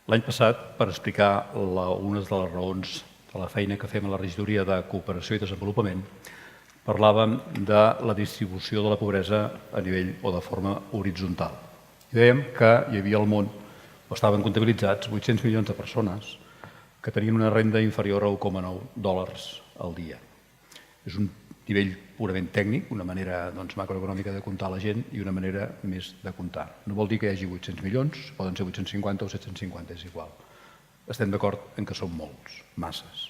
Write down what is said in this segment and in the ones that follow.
L'any passat, per explicar una de les raons de la feina que fem a la Regidoria de Cooperació i Desenvolupament, parlàvem de la distribució de la pobresa a nivell o de forma horitzontal. I dèiem que hi havia al món, o estaven comptabilitzats, 800 milions de persones que tenien una renda inferior a $1,9 al dia. És un nivell purament tècnic, una manera macroeconòmica de comptar la gent i una manera més de comptar. No vol dir que hi hagi 800 milions, poden ser 850 o 750, és igual. Estem d'acord en que són molts, masses.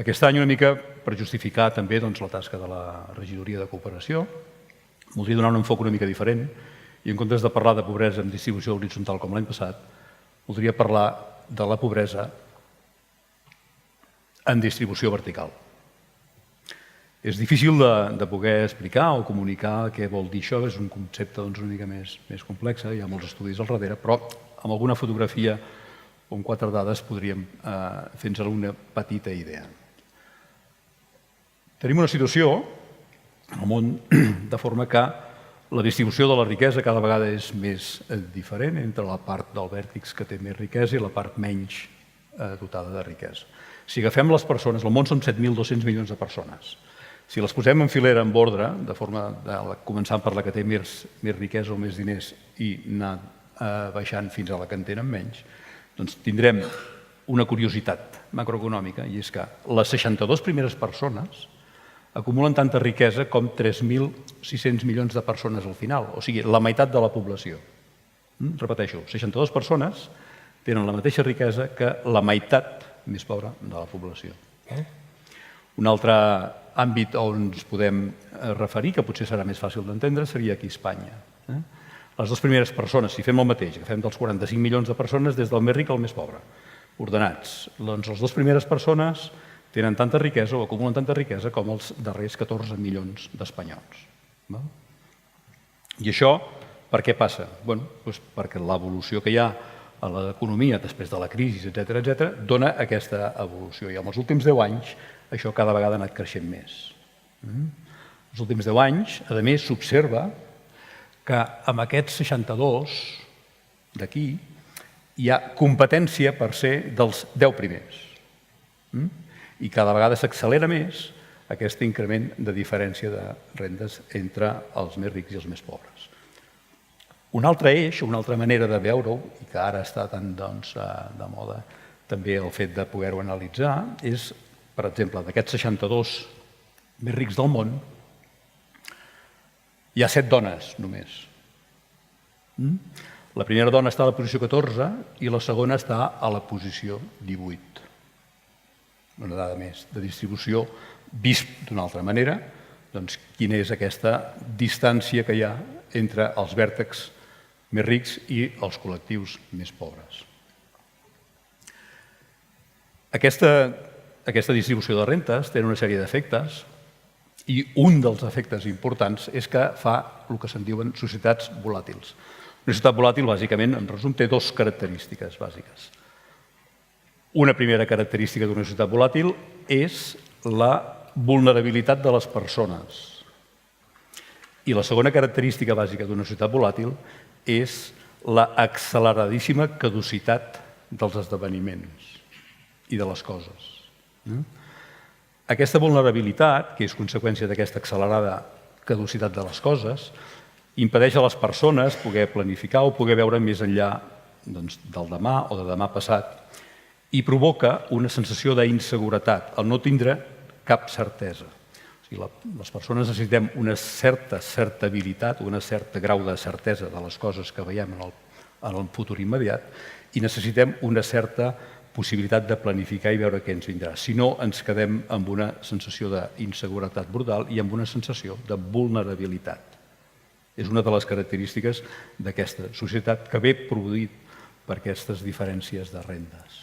Aquest any, una mica per justificar també la tasca de la Regidoria de Cooperació, voldria donar un enfoc una mica diferent i en comptes de parlar de pobresa en distribució horitzontal com l'any passat, voldria parlar de la pobresa en distribució vertical. És difícil de poder explicar o comunicar què vol dir això, és un concepte una mica més complex, hi ha molts estudis al darrere, però amb alguna fotografia o amb 4 dades podríem fer-nos alguna petita idea. Tenim una situació al món de forma que la distribució de la riquesa cada vegada és més diferent entre la part del vèrtex que té més riquesa i la part menys dotada de riquesa. Si agafem les persones, al món són 7.200 milions de persones. Si les posem en filera, en ordre, de forma començant per la que té més riquesa o més diners i anar baixant fins a la que en tenen menys, doncs tindrem una curiositat macroeconòmica, i és que les 62 primeres persones acumulen tanta riquesa com 3.600 milions de persones al final, o sigui, la meitat de la població. Repeteixo, 62 persones tenen la mateixa riquesa que la meitat més pobra de la població. Un altre àmbit on ens podem referir, que potser serà més fàcil d'entendre, seria aquí a Espanya. Les dues primeres persones, si fem el mateix, agafem dels 45 milions de persones des del més ric al més pobre, ordenats, doncs les dues primeres persones tenen tanta riquesa o acumulen tanta riquesa com els darrers 14 milions d'espanyols. I això per què passa? Perquè l'evolució que hi ha a l'economia després de la crisi, etc., dona aquesta evolució. I en els últims 10 anys això cada vegada ha anat creixent més. Els últims 10 anys, a més, s'observa que amb aquests 62 d'aquí hi ha competència per ser dels 10 primers. I cada vegada s'accelera més aquest increment de diferència de rendes entre els més rics i els més pobres. Un altre eix, una altra manera de veure-ho, i que ara està tan de moda també el fet de poder-ho analitzar, és, per exemple, d'aquests 62 més rics del món, hi ha 7 dones només. La primera dona està a la posició 14 i la segona està a la posició 18. Una dada més de distribució, vist d'una altra manera, doncs quina és aquesta distància que hi ha entre els vèrtexs més rics i els col·lectius més pobres. Aquesta distribució de rentes té una sèrie d'efectes i un dels efectes importants és que fa el que se'n diuen societats volàtils. Una societat volàtil, bàsicament, en resum, té 2 característiques bàsiques. Una primera característica d'una societat volàtil és la vulnerabilitat de les persones. I la segona característica bàsica d'una societat volàtil és l'acceleradíssima caducitat dels esdeveniments i de les coses. Aquesta vulnerabilitat, que és conseqüència d'aquesta accelerada caducitat de les coses, impedeix a les persones poder planificar o poder veure més enllà del demà o de demà passat i provoca una sensació d'inseguretat, el no tindre cap certesa. Les persones necessitem una certa certabilitat, un cert grau de certesa de les coses que veiem en el futur immediat i necessitem una certa possibilitat de planificar i veure què ens vindrà. Si no, ens quedem amb una sensació d'inseguretat brutal i amb una sensació de vulnerabilitat. És una de les característiques d'aquesta societat que ve produït per aquestes diferències de rendes.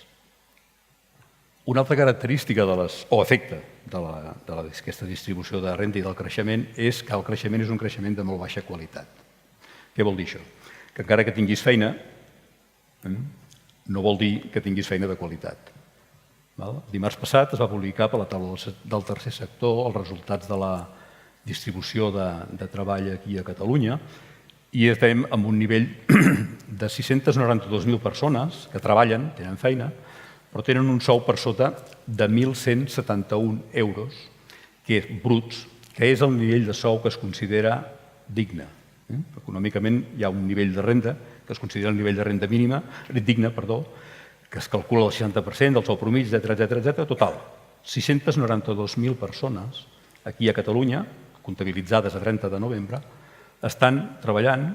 Una altra característica o efecte d'aquesta distribució de renda i del creixement és que el creixement és un creixement de molt baixa qualitat. Què vol dir això? Que encara que tinguis feina, no vol dir que tinguis feina de qualitat. Dimarts passat es va publicar per la taula del tercer sector els resultats de la distribució de treball aquí a Catalunya i estem amb un nivell de 692.000 persones que treballen, tenen feina, però tenen un sou per sota de 1.171 euros, que és bruts, que és el nivell de sou que es considera digne. Econòmicament hi ha un nivell de renda que es considera el nivell de renda mínima, digne, que es calcula el 60% del sou promís, etc. Total, 692.000 persones aquí a Catalunya, comptabilitzades a 30 de novembre, estan treballant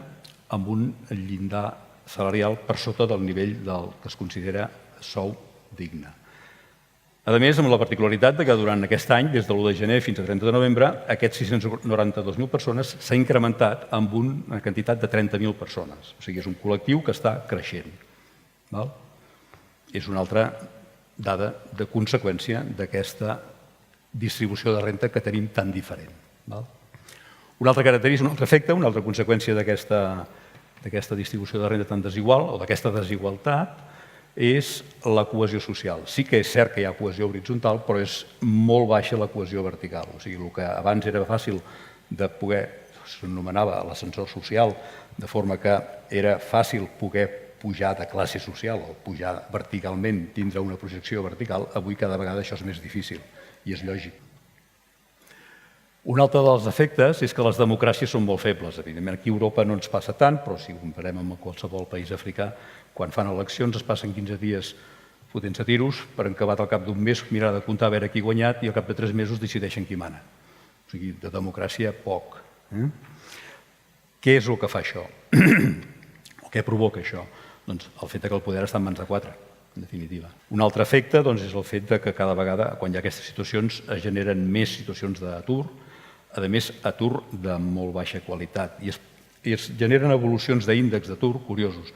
amb un llindar salarial per sota del nivell del que es considera sou digne. A més, amb la particularitat que durant aquest any, des de l'1 de gener fins a 30 de novembre, aquests 692.000 persones s'ha incrementat amb una quantitat de 30.000 persones. O sigui, és un col·lectiu que està creixent. És una altra dada de conseqüència d'aquesta distribució de renda que tenim tan diferent. Un altre característic, un altre efecte, una altra conseqüència d'aquesta distribució de renda tan desigual o d'aquesta desigualtat és la cohesió social. Sí que és cert que hi ha cohesió horitzontal, però és molt baixa la cohesió vertical. O sigui, el que abans era fàcil de poder, s'anomenava l'ascensor social, de forma que era fàcil poder pujar de classe social o pujar verticalment, tindre una projecció vertical, avui cada vegada això és més difícil i és lògic. Un altre dels efectes és que les democràcies són molt febles. Evidentment, aquí a Europa no ens passa tant, però si ho comparem amb qualsevol país africà, quan fan eleccions es passen 15 dies fotent-se a tiros per acabat al cap d'un mes mirar de comptar a veure qui ha guanyat i al cap de 3 mesos decideixen qui mana. O sigui, de democràcia, poc. Què és el que fa això? O què provoca això? Doncs el fet que el poder està en mans de 4, en definitiva. Un altre efecte és el fet que cada vegada, quan hi ha aquestes situacions, es generen més situacions d'atur, a més, atur de molt baixa qualitat. I es generen evolucions d'índex d'atur curiosos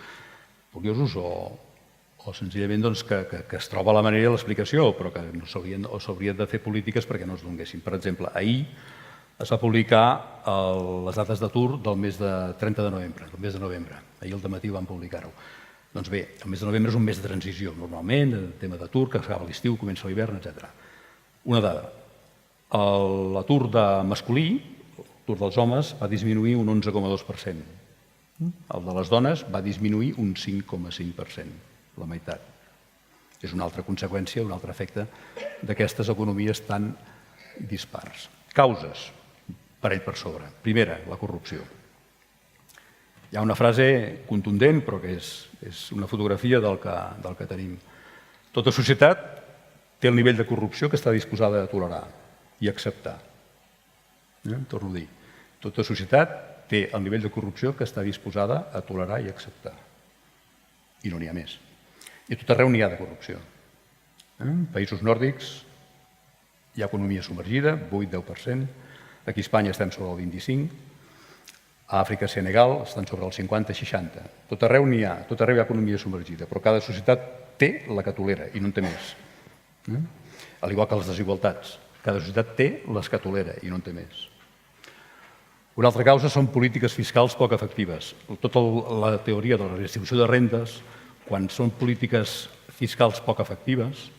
o senzillament que es troba la manera i l'explicació, però que s'haurien de fer polítiques perquè no es donguessin. Per exemple, ahir es va publicar les dades d'atur del mes de 30 de novembre, del mes de novembre. Ahir al dematí van publicar-ho. Doncs bé, el mes de novembre és un mes de transició, normalment, el tema d'atur, que acaba l'estiu, comença l'hivern, etc. Una dada. L'atur masculí, l'atur dels homes, va disminuir un 11,2%. El de les dones va disminuir un 5,5%, la meitat. És una altra conseqüència, un altre efecte d'aquestes economies tan dispars. Causes, parell per sobre. Primera, la corrupció. Hi ha una frase contundent, però que és una fotografia del que tenim. Tota societat té el nivell de corrupció que està disposada a tolerar i acceptar. Torno a dir, tota societat té el nivell de corrupció que està disposada a tolerar i acceptar. I no n'hi ha més. I a tot arreu n'hi ha de corrupció. En països nòrdics hi ha economia submergida, 8-10%. Aquí a Espanya estem sobre el 25%. A Àfrica i Senegal estan sobre el 50-60%. Tot arreu n'hi ha, tot arreu hi ha economia submergida, però cada societat té la que tolera i no en té més. Al igual que les desigualtats. Cada societat té les que tolera i no en té més. Una altra causa són polítiques fiscals poc efectives. Tota la teoria de la redistribució de rendes, quan són polítiques fiscals poc efectives,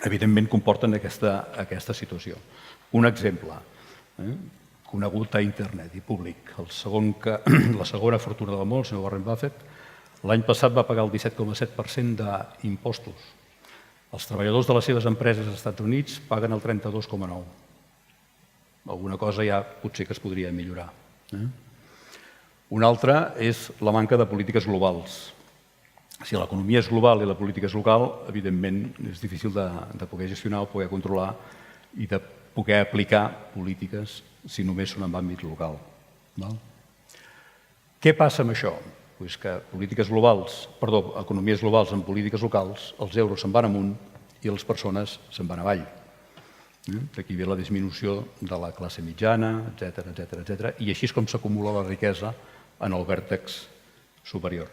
evidentment comporten aquesta situació. Un exemple conegut a internet i públic. La segona fortuna del món, el senyor Warren Buffett, l'any passat va pagar el 17,7% d'impostos. Els treballadors de les seves empreses als Estats Units paguen el 32,9%. Alguna cosa ja potser que es podria millorar. Una altra és la manca de polítiques globals. Si l'economia és global i la política és local, evidentment és difícil de poder gestionar o poder controlar i de poder aplicar polítiques si només són en àmbit local. Què passa amb això? Doncs que economies globals amb polítiques locals, els euros se'n van amunt i les persones se'n van avall. D'aquí ve la disminució de la classe mitjana, etc. I així és com s'acumula la riquesa en el vèrtex superior.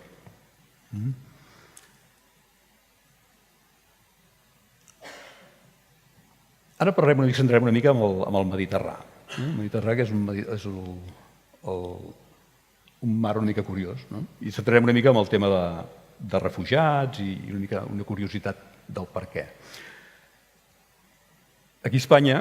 Ara centrarem una mica amb el Mediterrani. El Mediterrani és un mar una mica curiós. I centrarem una mica amb el tema de refugiats i una curiositat del per què. Aquí a Espanya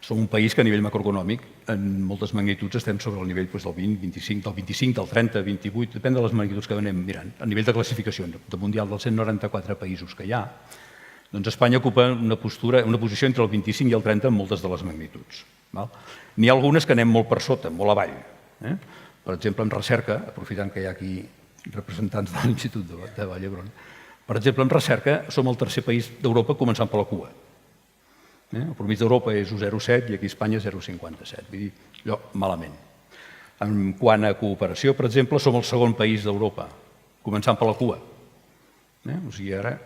som un país que a nivell macroeconòmic, en moltes magnituds, estem sobre el nivell del 20, 25, del 25, del 30, 28, depèn de les magnituds que anem mirant. A nivell de classificació de mundial dels 194 països que hi ha, doncs Espanya ocupa una posició entre el 25 i el 30 en moltes de les magnituds. N'hi ha algunes que anem molt per sota, molt avall. Per exemple, en recerca, aprofitant que hi ha aquí representants de l'Institut de Vall d'Hebron, per exemple, en recerca som el tercer país d'Europa començant per la cua. El promís d'Europa és 1,07 i aquí a Espanya 0,57. Vull dir, allò malament. En quant a cooperació, per exemple, som el segon país d'Europa, començant per la cua. O sigui, ara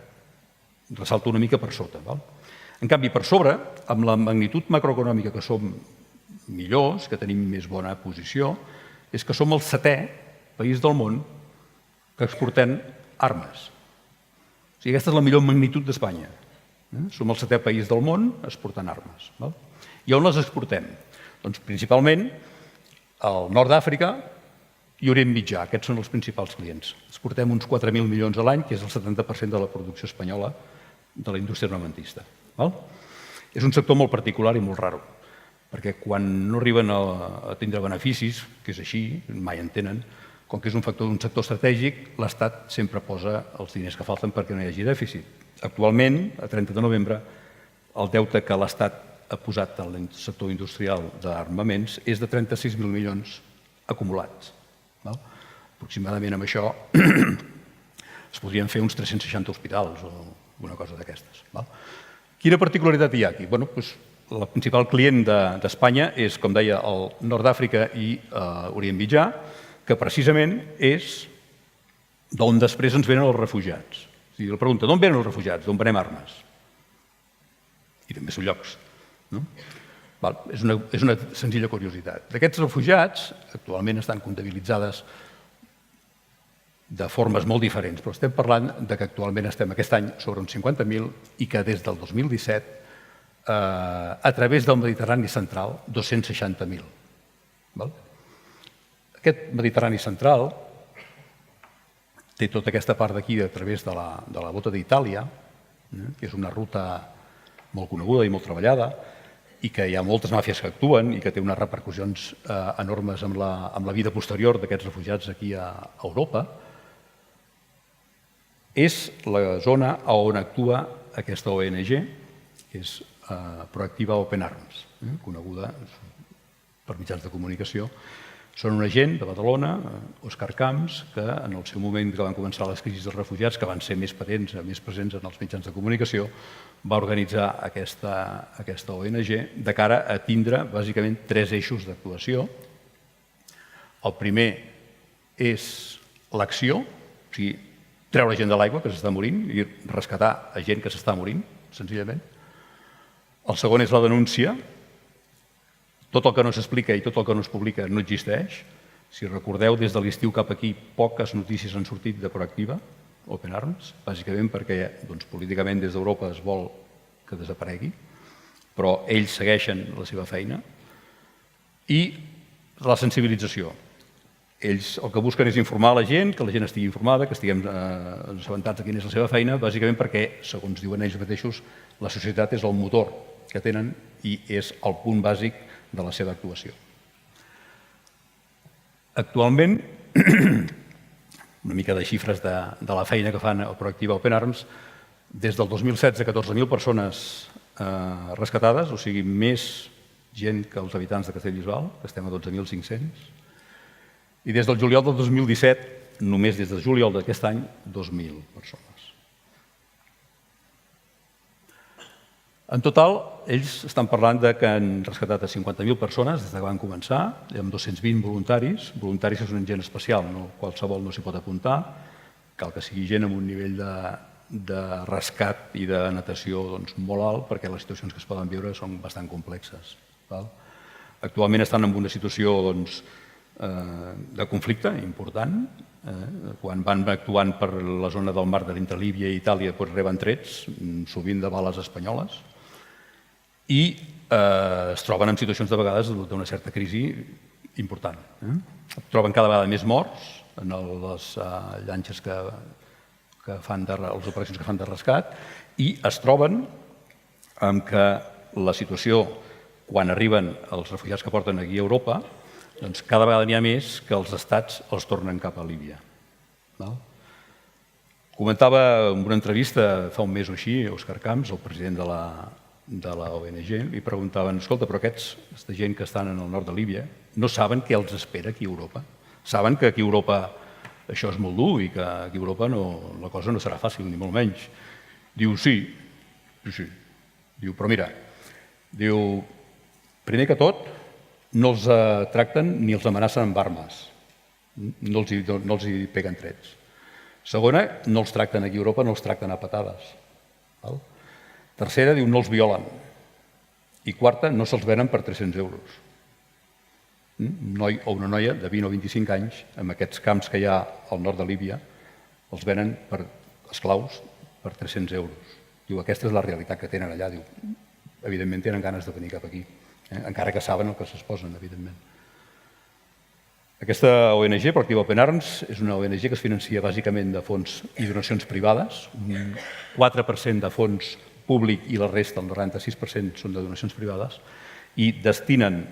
ressalta una mica per sota. En canvi, per sobre, amb la magnitud macroeconòmica que som millors, que tenim més bona posició, és que som el setè país del món que exportem armes. O sigui, aquesta és la millor magnitud d'Espanya. Som el setè país del món exportant armes. I on les exportem? Doncs principalment al nord d'Àfrica i Orient Mitjà. Aquests són els principals clients. Exportem uns 4.000 milions a l'any, que és el 70% de la producció espanyola de la indústria armamentista. És un sector molt particular i molt raro, perquè quan no arriben a tindre beneficis, que és així, mai en tenen, com que és un sector estratègic, l'Estat sempre posa els diners que falten perquè no hi hagi dèficit. Actualment, a 30 de novembre, el deute que l'Estat ha posat al sector industrial d'armaments és de 36.000 milions acumulats. Aproximadament amb això es podrien fer uns 360 hospitals o alguna cosa d'aquestes. Quina particularitat hi ha aquí? El principal client d'Espanya és, com deia, el nord d'Àfrica i Orient Mitjà, que precisament és d'on després ens venen els refugiats. O sigui, la pregunta, d'on venen els refugiats? D'on venem armes? I també són llocs. És una senzilla curiositat. D'aquests refugiats, actualment estan comptabilitzades de formes molt diferents, però estem parlant que actualment estem aquest any sobre uns 50.000 i que des del 2017, a través del Mediterrani central, 260.000. Aquest Mediterrani central té tota aquesta part d'aquí a través de la bota d'Itàlia, que és una ruta molt coneguda i molt treballada, i que hi ha moltes màfies que actuen i que té unes repercussions enormes amb la vida posterior d'aquests refugiats aquí a Europa. És la zona on actua aquesta ONG, que és Proactiva Open Arms, coneguda per mitjans de comunicació. Són una gent de Badalona, Òscar Camps, que en el seu moment que van començar les crisis dels refugiats, que van ser més patents, més presents en els mitjans de comunicació, va organitzar aquesta ONG de cara a tindre bàsicament 3 eixos d'actuació. El primer és l'acció, o sigui, treure gent de l'aigua que s'està morint i rescatar a gent que s'està morint, senzillament. El segon és la denúncia. Tot el que no s'explica i tot el que no es publica no existeix. Si recordeu, des de l'estiu cap aquí, poques notícies han sortit de Proactiva Open Arms, bàsicament perquè políticament des d'Europa es vol que desaparegui, però ells segueixen la seva feina. I la sensibilització. Ells el que busquen és informar la gent, que la gent estigui informada, que estiguem assabentats de quina és la seva feina, bàsicament perquè, segons diuen ells mateixos, la societat és el motor que tenen i és el punt bàsic de la seva actuació. Actualment, una mica de xifres de la feina que fan a Proactiva Open Arms, des del 2016, 14.000 persones rescatades, o sigui, més gent que els habitants de Castellbisbal, que estem a 12.500, i des del juliol del 2017, només des del juliol d'aquest any, 2.000 persones. En total, ells estan parlant que han rescatat a 50.000 persones des que van començar, amb 220 voluntaris. Voluntaris és una gent especial, qualsevol no s'hi pot apuntar. Cal que sigui gent amb un nivell de rescat i de natació molt alt, perquè les situacions que es poden viure són bastant complexes. Actualment estan en una situació de conflicte important. Quan van actuant per la zona del mar d'entre Líbia i Itàlia reben trets, sovint de bales espanyoles, i es troben en situacions de vegades d'una certa crisi important. Troben cada vegada més morts en les llanxes que fan les operacions que fan de rescat i es troben amb que la situació quan arriben els refugiats que porten aquí a Europa, doncs cada vegada n'hi ha més que els estats els tornen cap a Líbia. Comentava en una entrevista fa un mes o així, Òscar Camps, el president de la ONG, li preguntaven, escolta, però aquesta gent que estan en el nord de Líbia no saben què els espera aquí a Europa? Saben que aquí a Europa això és molt dur i que aquí a Europa la cosa no serà fàcil, ni molt menys. Diu, sí. Diu, però mira, diu, primer que tot, no els tracten ni els amenacen amb armes. No els hi peguen trets. Segona, no els tracten aquí a Europa, no els tracten a patades. Tercera, diu, no els violen. I quarta, no se'ls venen per 300 euros. Un noi o una noia de 20 o 25 anys, en aquests camps que hi ha al nord de Líbia, els venen per esclaus per 300 euros. Diu, aquesta és la realitat que tenen allà. Diu, evidentment tenen ganes de venir cap aquí, encara que saben el que s'exposen, evidentment. Aquesta ONG, Proactiva Open Arms, és una ONG que es financia bàsicament de fons i donacions privades, un 4% de fons públic i la resta, el 96%, són de donacions privades, i destinen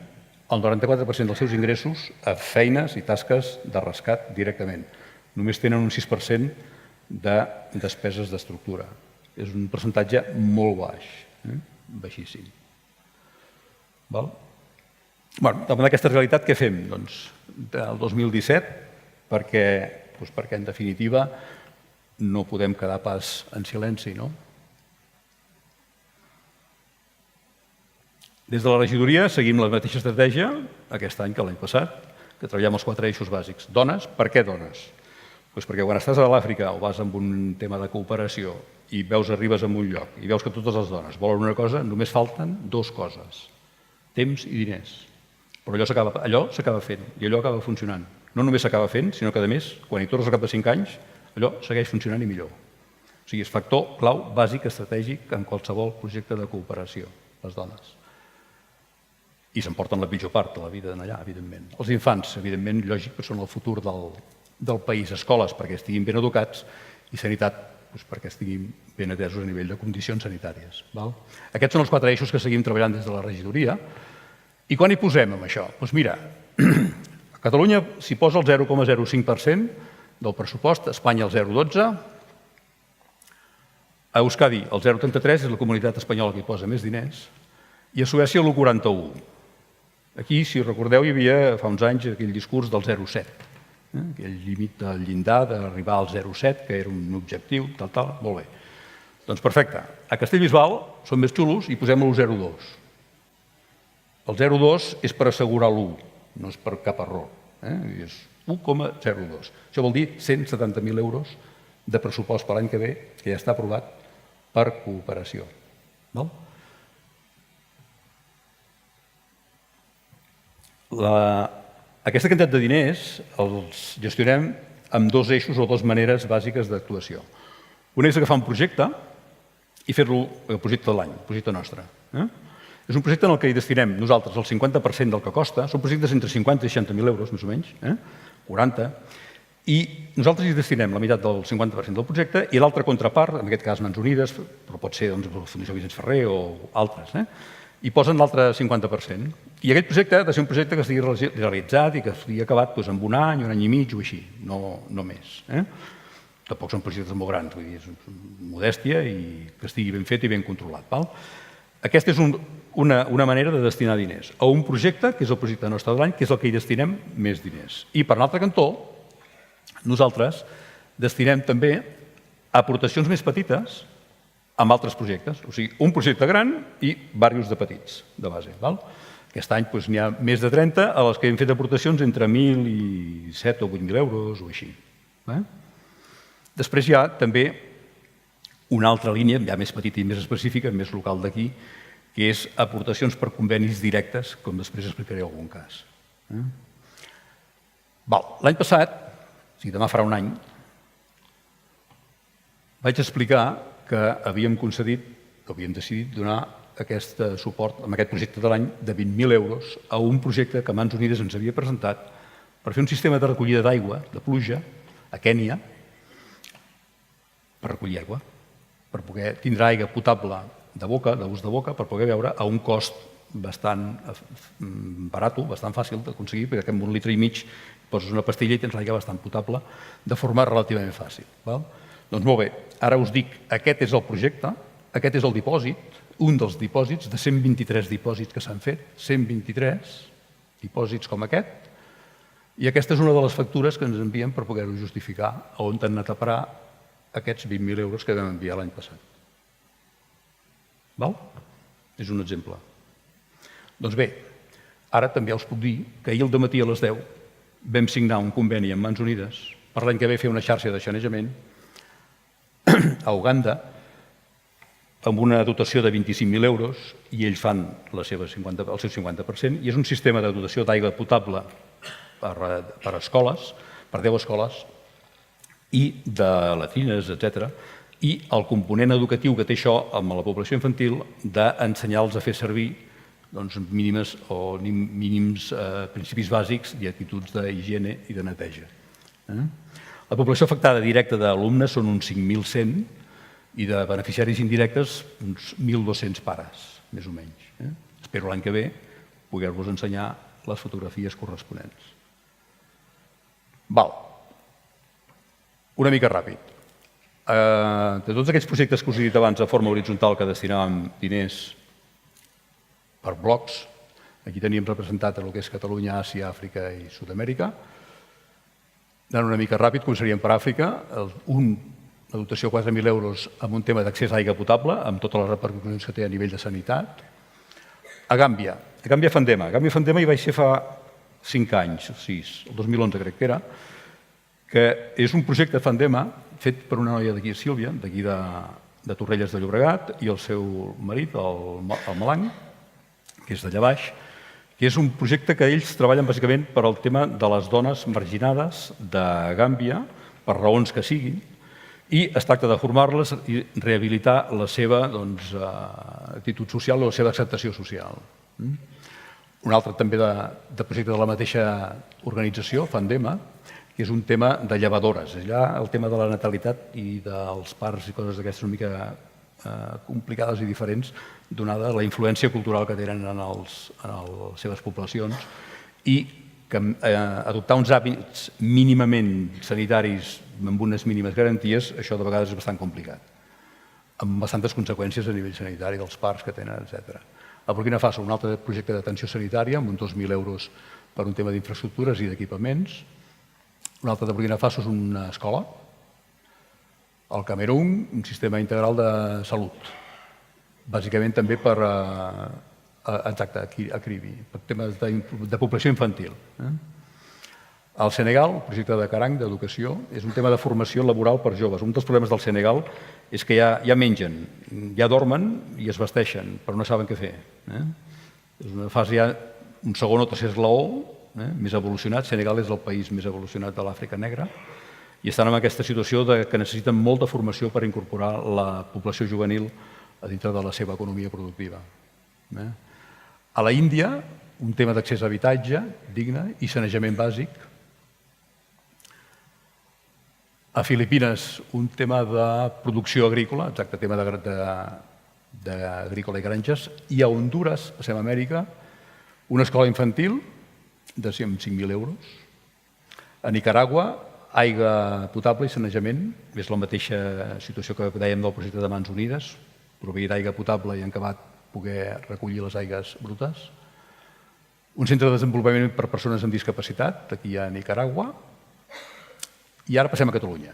el 94% dels seus ingressos a feines i tasques de rescat directament. Només tenen un 6% de despeses d'estructura. És un percentatge molt baix, baixíssim. Davant d'aquesta realitat, què fem? Doncs el 2017, perquè en definitiva no podem quedar pas en silenci, no? Des de la regidoria seguim la mateixa estratègia aquest any que l'any passat, que treballem els 4 eixos bàsics. Dones, per què dones? Doncs perquè quan estàs a l'Àfrica o vas amb un tema de cooperació i arribes a un lloc i veus que totes les dones volen una cosa, només falten 2 coses, temps i diners. Però allò s'acaba fent i allò acaba funcionant. No només s'acaba fent, sinó que, a més, quan hi tornes al cap de 5 anys, allò segueix funcionant i millor. O sigui, és factor clau, bàsic, estratègic en qualsevol projecte de cooperació, les dones. I s'emporten la pitjor part de la vida allà, evidentment. Els infants, evidentment, lògic, són el futur del país. Escoles, perquè estiguin ben educats, i sanitat, perquè estiguin ben atesos a nivell de condicions sanitàries. Aquests són els 4 eixos que seguim treballant des de la regidoria. I quan hi posem amb això? Doncs mira, a Catalunya s'hi posa el 0,05% del pressupost, a Espanya el 0,12%, a Euskadi el 0,33%, és la comunitat espanyola que hi posa més diners, i a Suècia l'1,41%. Aquí, si recordeu, hi havia fa uns anys aquell discurs del 0,7%, aquell límit del llindar d'arribar al 0,7%, que era un objectiu, tal, molt bé. Doncs perfecte. A Castellbisbal són més xulos i posem el 0,2%. El 0,2 és per assegurar l'1, no és per cap error. És 1,02. Això vol dir 170.000 euros de pressupost per l'any que ve, que ja està aprovat per cooperació. Aquesta quantitat de diners els gestionem amb 2 eixos o 2 maneres bàsiques d'actuació. Un és agafar un projecte i fer-lo el projecte de l'any, el projecte nostre. És un projecte en què hi destinem nosaltres el 50% del que costa, són projectes entre 50 i 60.000 euros, més o menys, 40, i nosaltres hi destinem la meitat del 50% del projecte i l'altra contrapart, en aquest cas Mans Unides, però pot ser la Fundació Vicenç Ferrer o altres, i posen l'altre 50%. I aquest projecte ha de ser un projecte que estigui realitzat i que estigui acabat en un any i mig o així, no més. Tampoc són projectes molt grans, vull dir, és modèstia i que estigui ben fet i ben controlat. Aquesta és una manera de destinar diners a un projecte, que és el projecte nostre de l'any, que és el que hi destinem més diners. I per l'altre cantó, nosaltres destinem també aportacions més petites amb altres projectes. O sigui, un projecte gran i diversos de petits, de base. Aquest any n'hi ha més de 30 a les que hem fet aportacions entre 1.000 i 7 o 8.000 euros o així. Després hi ha també una altra línia, ja més petita i més específica, més local d'aquí, que és aportacions per convenis directes, com després explicaré algun cas. L'any passat, o sigui, demà farà un any, vaig explicar que havíem decidit donar aquest suport amb aquest projecte de l'any de 20.000 euros a un projecte que Mans Unides ens havia presentat per fer un sistema de recollida d'aigua, de pluja, a Kènia, per recollir aigua, per poder tindre aigua potable de boca, d'ús de boca, per poder beure a un cost bastant barat, bastant fàcil d'aconseguir, perquè amb 1,5 litres poses una pastilla i tens l'aigua bastant potable de forma relativament fàcil. Doncs molt bé, ara us dic, aquest és el projecte, aquest és el dipòsit, un dels dipòsits, de 123 dipòsits que s'han fet, 123 dipòsits com aquest, i aquesta és una de les factures que ens envien per poder-ho justificar a on han anat a parar aquests 20.000 euros que vam enviar l'any passat. És un exemple. Doncs bé, ara també us puc dir que ahir al dematí a les 10 vam signar un conveni amb Mans Unides per l'any que ve fer una xarxa de sanejament a Uganda amb una dotació de 25.000 euros i ells fan el seu 50%, i és un sistema de dotació d'aigua potable per escoles, per 10 escoles, i de latrines, etc. I el component educatiu que té això amb la població infantil d'ensenyar-los a fer servir mínims principis bàsics i actituds d'higiene i de neteja. La població afectada directa d'alumnes són uns 5.100 i de beneficiaris indirectes uns 1.200 pares, més o menys. Espero l'any que ve poder-vos ensenyar les fotografies corresponents. Una mica ràpid. De tots aquests projectes que us he dit abans de forma horitzontal que destinàvem diners per blocs, aquí teníem representat el que és Catalunya, Àsia, Àfrica i Sud-amèrica. Anant una mica ràpid, començaríem per Àfrica. La dotació de 4.000 euros amb un tema d'accés a aigua potable, amb totes les repercussions que té a nivell de sanitat. A Gàmbia. A Gàmbia Fandema. A Gàmbia Fandema hi vaig ser fa 5 anys, 6, el 2011 crec que era, que és un projecte Fandema fet per una noia d'aquí, Sílvia, d'aquí de Torrelles de Llobregat, i el seu marit, el Malang, que és d'allà baix, que és un projecte que ells treballen bàsicament per al tema de les dones marginades de Gàmbia, per raons que siguin, i es tracta de formar-les i rehabilitar la seva actitud social o la seva acceptació social. Un altre també de projecte de la mateixa organització, Fandema, que és un tema de llevadores. Allà el tema de la natalitat i dels parts i coses d'aquestes una mica complicades i diferents, donada la influència cultural que tenen en les seves poblacions, i que adoptar uns hàbits mínimament sanitaris amb unes mínimes garanties, això de vegades és bastant complicat, amb bastantes conseqüències a nivell sanitari dels parcs que tenen, etc. A Burkina Faso, un altre projecte d'atenció sanitària amb uns 2.000 euros per un tema d'infraestructures i d'equipaments. Un altre de Burkina Faso és una escola. Al Camerún, un sistema integral de salut, bàsicament també per acribi, per temes de població infantil. Al Senegal, el projecte de Karang, d'educació, és un tema de formació laboral per joves. Un dels problemes del Senegal és que ja mengen, ja dormen i es vesteixen, però no saben què fer. És una fase ja, un segon o tercer esglaó, més evolucionat. Senegal és el país més evolucionat de l'Àfrica negra i estan en aquesta situació que necessiten molta formació per incorporar la població juvenil a dintre de la seva economia productiva. A la Índia, un tema d'accés a habitatge digne i sanejament bàsic. A Filipines, un tema de producció agrícola, exacte, tema d'agrícola i granges. I a Hondures, a Centreamèrica, una escola infantil de 5.000 euros. A Nicaragua, aigua potable i sanejament, és la mateixa situació que dèiem del projecte de Mans Unides, proveir d'aigua potable i en acabat poder recollir les aigües brutes. Un centre de desenvolupament per a persones amb discapacitat, aquí a Nicaragua. I ara passem a Catalunya.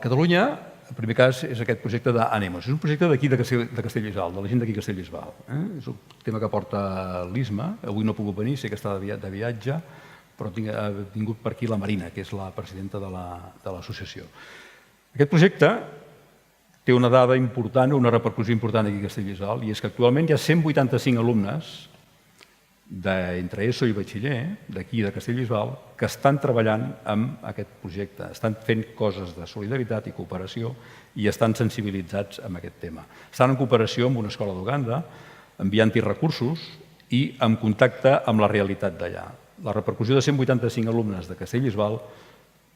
Catalunya, en primer cas, és aquest projecte d'Ànemos. És un projecte d'aquí de Castellbisbal, de la gent d'aquí de Castellbisbal. És un tema que porta l'ISMA. Avui no ha pogut venir, sé que està de viatge, però ha vingut per aquí la Marina, que és la presidenta de l'associació. Aquest projecte té una dada important, una repercussió important aquí a Castellbisbal, i és que actualment hi ha 185 alumnes d'entre ESO i batxiller, d'aquí de Castellbisbal, que estan treballant amb aquest projecte, estan fent coses de solidaritat i cooperació i estan sensibilitzats amb aquest tema. Estan en cooperació amb una escola d'Uganda, enviant-hi recursos i en contacte amb la realitat d'allà. La repercussió de 185 alumnes de Castellbisbal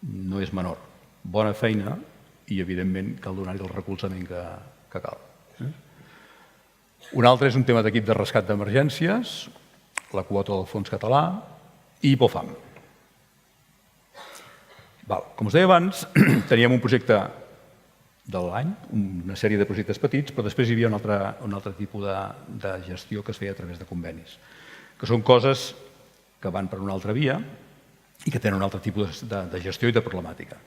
no és menor. Bona feina i, evidentment, cal donar-hi el recolzament que cal. Un altre és un tema d'equip de rescat d'emergències, la quota del fons català i Hipofam. Com us deia abans, teníem un projecte de l'any, una sèrie de projectes petits, però després hi havia un altre tipus de gestió que es feia a través de convenis, que són coses que van per una altra via i que tenen un altre tipus de gestió i de problemàtica.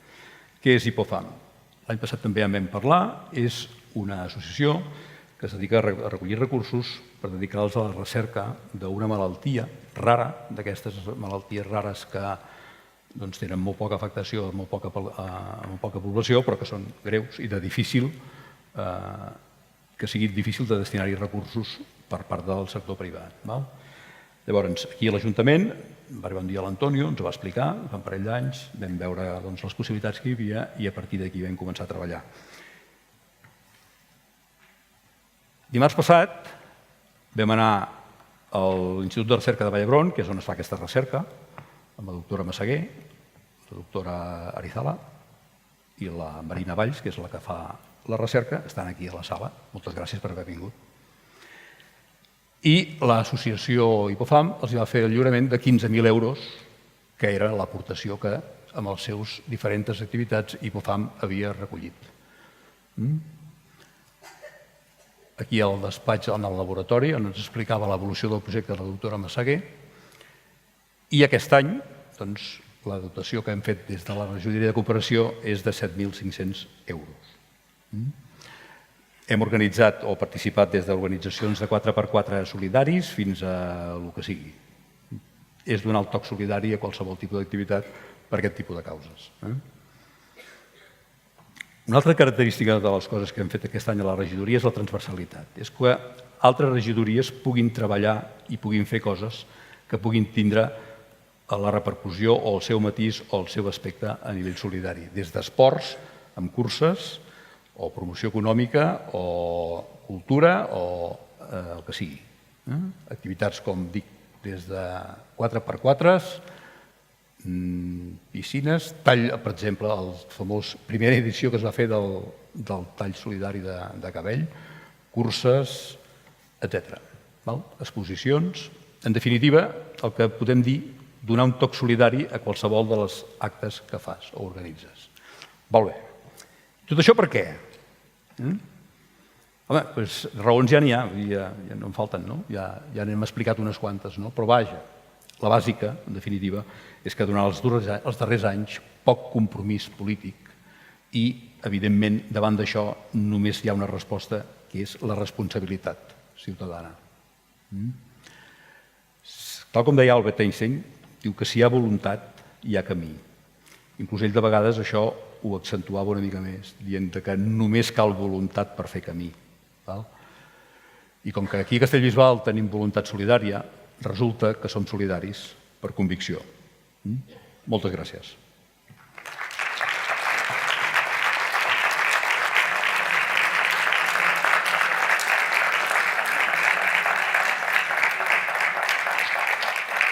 Què és Hipofam? L'any passat també en vam parlar, és una associació que es dedica a recollir recursos per dedicar-los a la recerca d'una malaltia rara, d'aquestes malalties rares que tenen molt poca afectació, molt poca població, però que són greus i que sigui difícil de destinar-hi recursos per part del sector privat. Llavors, aquí a l'Ajuntament va arribar un dia l'Antonio, ens ho va explicar, fa un parell d'anys, vam veure les possibilitats que hi havia i a partir d'aquí vam començar a treballar. Dimarts passat vam anar a l'Institut de Recerca de Vall d'Hebron, que és on es fa aquesta recerca, amb la doctora Massaguer, la doctora Arizala i la Marina Valls, que és la que fa la recerca, estan aquí a la sala. Moltes gràcies per haver vingut. I l'associació Hipofam els va fer el lliurament de 15.000 euros, que era l'aportació que, amb les seves diferents activitats, Hipofam havia recollit. Aquí al despatx, en el laboratori, on ens explicava l'evolució del projecte de la doctora Massaguer. I aquest any, la dotació que hem fet des de la regidoria de cooperació és de 7.500 euros. Hem organitzat o participat des d'organitzacions de 4x4 solidaris fins a el que sigui. És donar el toc solidari a qualsevol tipus d'activitat per aquest tipus de causes. Una altra característica de les coses que hem fet aquest any a la regidoria és la transversalitat. És que altres regidories puguin treballar i puguin fer coses que puguin tindre la repercussió o el seu matís o el seu aspecte a nivell solidari, des d'esports, amb curses, o promoció econòmica, o cultura, o el que sigui. Activitats, com dic, des de 4x4, piscines, tall, per exemple, el famós primera edició que es va fer del tall solidari de cabell, curses, etc. Exposicions. En definitiva, el que podem dir, donar un toc solidari a qualsevol de les actes que fas o organitzes. Molt bé. Tot això per què? Home, doncs raons ja n'hi ha, ja no en falten, no? Ja n'hem explicat unes quantes, no? Però vaja, la bàsica, en definitiva, és que durant els darrers anys poc compromís polític i, evidentment, davant d'això només hi ha una resposta, que és la responsabilitat ciutadana. Tal com deia Albert Einstein, diu que si hi ha voluntat, hi ha camí. Inclús ell de vegades això ho accentuava una mica més, dient que només cal voluntat per fer camí. I com que aquí a Castellbisbal tenim voluntat solidària, resulta que som solidaris per convicció. Moltes gràcies.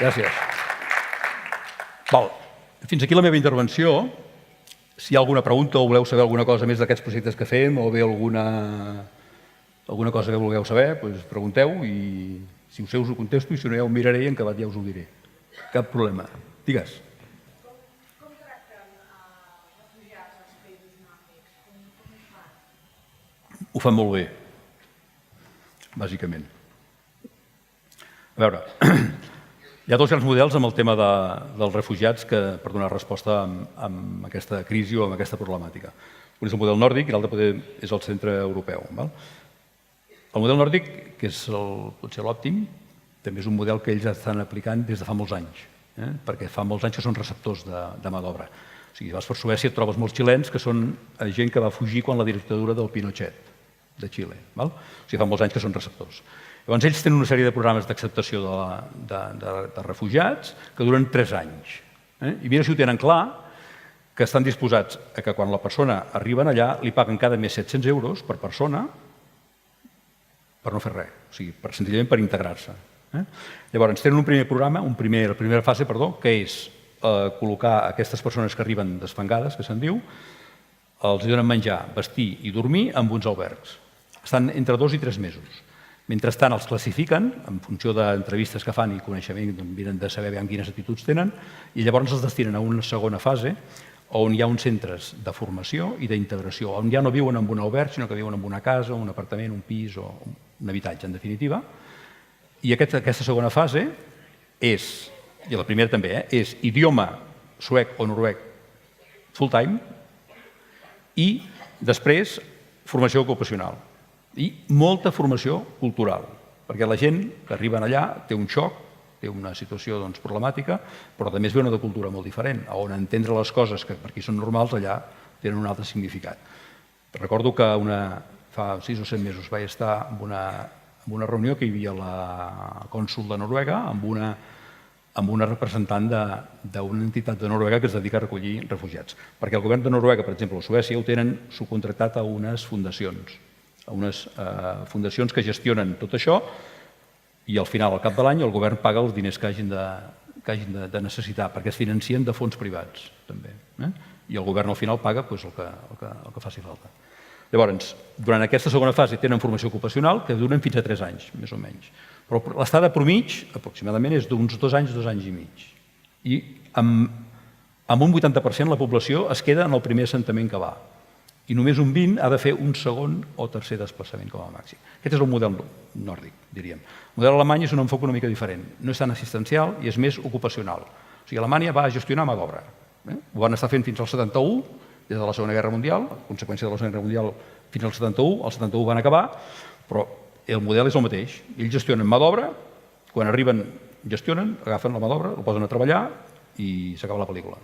Gràcies. Fins aquí la meva intervenció. Si hi ha alguna pregunta o voleu saber alguna cosa més d'aquests projectes que fem o bé alguna cosa que vulgueu saber, doncs pregunteu i si us ho contesto i si no ja ho miraré i en acabat ja us ho diré. Cap problema. Digues. Com tracten refugiats als països nòrdics? Com ho fan? Ho fan molt bé, bàsicament. A veure, hi ha dos grans models amb el tema dels refugiats per donar resposta a aquesta crisi o a aquesta problemàtica. Un és el model nòrdic i l'altre és el centre europeu. El model nòrdic, que és potser l'òptim, també és un model que ells estan aplicant des de fa molts anys, perquè fa molts anys que són receptors de mà d'obra. O sigui, vas per Suècia et trobes molts xilens que són gent que va fugir quan la dictadura del Pinochet, de Xile. O sigui, fa molts anys que són receptors. Llavors, ells tenen una sèrie de programes d'acceptació de refugiats que duren 3 anys. I mira si ho tenen clar, que estan disposats a que quan la persona arriba allà li paguen cada mes 700 euros per persona per no fer res, o sigui, senzillament per integrar-se. Llavors, tenen un primer programa, la primera fase, que és col·locar aquestes persones que arriben desfangades, que se'n diu, els donen menjar, vestir i dormir en uns albergs. Estan entre 2 i 3 mesos. Mentrestant, els classifiquen en funció d'entrevistes que fan i coneixement, miren de saber quines actituds tenen, i llavors els destinen a una segona fase on hi ha uns centres de formació i d'integració, on ja no viuen en un alberg, sinó que viuen en una casa, un apartament, un pis o un habitatge, en definitiva. I aquesta segona fase és, i la primera també, és idioma suec o noruec full time i després formació ocupacional i molta formació cultural, perquè la gent que arriba allà té un xoc, té una situació problemàtica, però també es ve una de cultura molt diferent, on entendre les coses que per aquí són normals, allà tenen un altre significat. Recordo que fa 6 o 7 mesos vaig estar en una reunió que hi havia la cònsol de Noruega amb una representant d'una entitat de Noruega que es dedica a recollir refugiats. Perquè el govern de Noruega, per exemple, o Suècia, ho tenen subcontractat a unes fundacions que gestionen tot això i al final, al cap de l'any, el govern paga els diners que hagin de necessitar, perquè es financien de fons privats, també. I el govern al final paga el que faci falta. Llavors, durant aquesta segona fase tenen formació ocupacional que duren fins a 3 anys, més o menys. Però l'estada mitjana, aproximadament, és d'uns 2 anys, 2 anys i mig. I amb un 80% la població es queda en el primer assentament que va. I només un 20% ha de fer un segon o tercer desplaçament com a màxim. Aquest és el model nòrdic, diríem. El model alemany és un enfocament una mica diferent. No és tan assistencial i és més ocupacional. O sigui, Alemanya va gestionar mà d'obra. Ho van estar fent fins al 71, des de la Segona Guerra Mundial, a conseqüència de la Segona Guerra Mundial fins al 71, al 71 van acabar, però el model és el mateix. Ells gestionen mà d'obra, quan arriben gestionen, agafen la mà d'obra, la posen a treballar i s'acaba la pel·lícula.